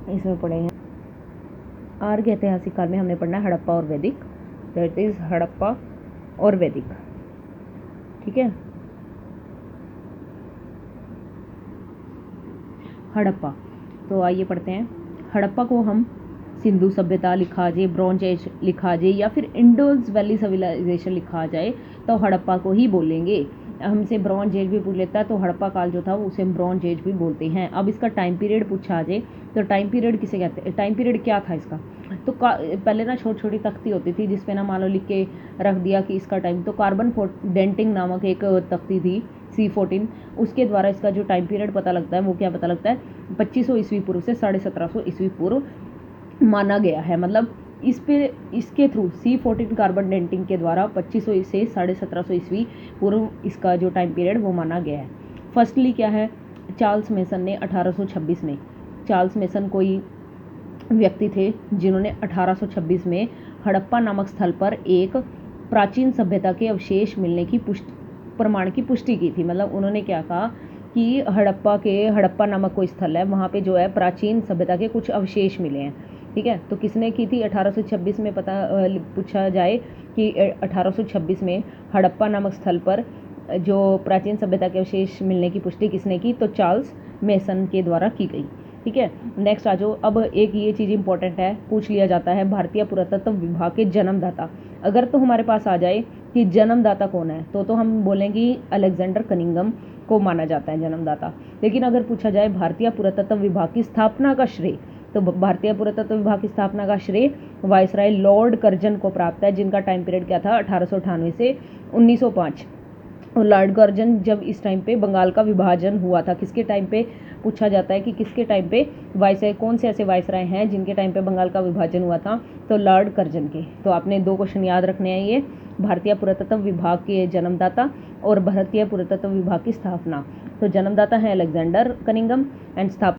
इसमें पढ़े हैं आर्य के ऐतिहासिक काल में हमने पढ़ना है हड़प्पा और वैदिक, दैट इज हड़प्पा और वैदिक। ठीक है, हड़प्पा। तो आइए पढ़ते हैं। हड़प्पा को हम सिंधु सभ्यता लिखा जाए, ब्रॉन्ज एज लिखा जाए या फिर इंडस वैली सिविलाइजेशन लिखा जाए तो हड़प्पा को ही बोलेंगे। हमसे ब्रॉन्ज एज भी पूछ लेता है तो हड़प्पा काल जो था वो उसे हम ब्रॉन्ज एज भी बोलते हैं। अब इसका टाइम पीरियड पूछा जाए तो टाइम पीरियड किसे कहते हैं, टाइम पीरियड क्या था इसका। तो पहले ना छोटी छोटी तख्ती होती थी जिसपे ना मान लो लिख के रख दिया कि इसका टाइम, तो कार्बन डेंटिंग नामक एक तख्ती थी C14, उसके द्वारा इसका जो टाइम पीरियड पता लगता है वो क्या पता लगता है, 2500 ईस्वी पूर्व से 1750 ईस्वी पूर्व माना गया है। मतलब इसके थ्रू C14 कार्बन डेंटिंग के द्वारा 2500 से 1750 ईस्वी पूर्व इसका जो टाइम पीरियड वो माना गया है। फर्स्टली क्या है, चार्ल्स मेसन ने 1826 में, चार्ल्स मेसन कोई व्यक्ति थे जिन्होंने 1826 में हड़प्पा नामक स्थल पर एक प्राचीन सभ्यता के अवशेष मिलने की प्रमाण की पुष्टि की थी। मतलब उन्होंने क्या कहा कि हड़प्पा नामक कोई स्थल है, वहाँ पे जो है प्राचीन सभ्यता के कुछ अवशेष मिले हैं। ठीक है, तो किसने की थी 1826 में, पूछा जाए कि 1826 में हड़प्पा नामक स्थल पर जो प्राचीन सभ्यता के अवशेष मिलने की पुष्टि किसने की, तो चार्ल्स मेसन के द्वारा की गई। ठीक है, नेक्स्ट आ जाओ। अब एक ये चीज़ इंपॉर्टेंट है, पूछ लिया जाता है भारतीय पुरातत्व विभाग के जन्मदाता। अगर तो हमारे पास आ जाए कि जन्मदाता कौन है तो हम बोलेंगे अलेक्जेंडर कनिंघम को माना जाता है जन्मदाता। लेकिन अगर पूछा जाए भारतीय पुरातत्व विभाग की स्थापना का श्रेय, तो भारतीय पुरातत्व विभाग की स्थापना का श्रेय वायसराय लॉर्ड कर्जन को प्राप्त है, जिनका टाइम पीरियड क्या था 1898 से 1905। और लॉर्ड कर्जन जब इस टाइम पे बंगाल का विभाजन हुआ था, किसके टाइम पे पूछा जाता है कि किसके टाइम पे वायसराय, कौन से ऐसे वायसराय हैं जिनके टाइम पे बंगाल का विभाजन हुआ था, तो लॉर्ड कर्जन के। तो आपने 2 क्वेश्चन याद रखने हैं, ये भारतीय पुरातत्व विभाग के जन्मदाता और भारतीय पुरातत्व विभाग की स्थापना। तो जन्मदाता है अलेक्जेंडर कनिंघम एंड स्थापना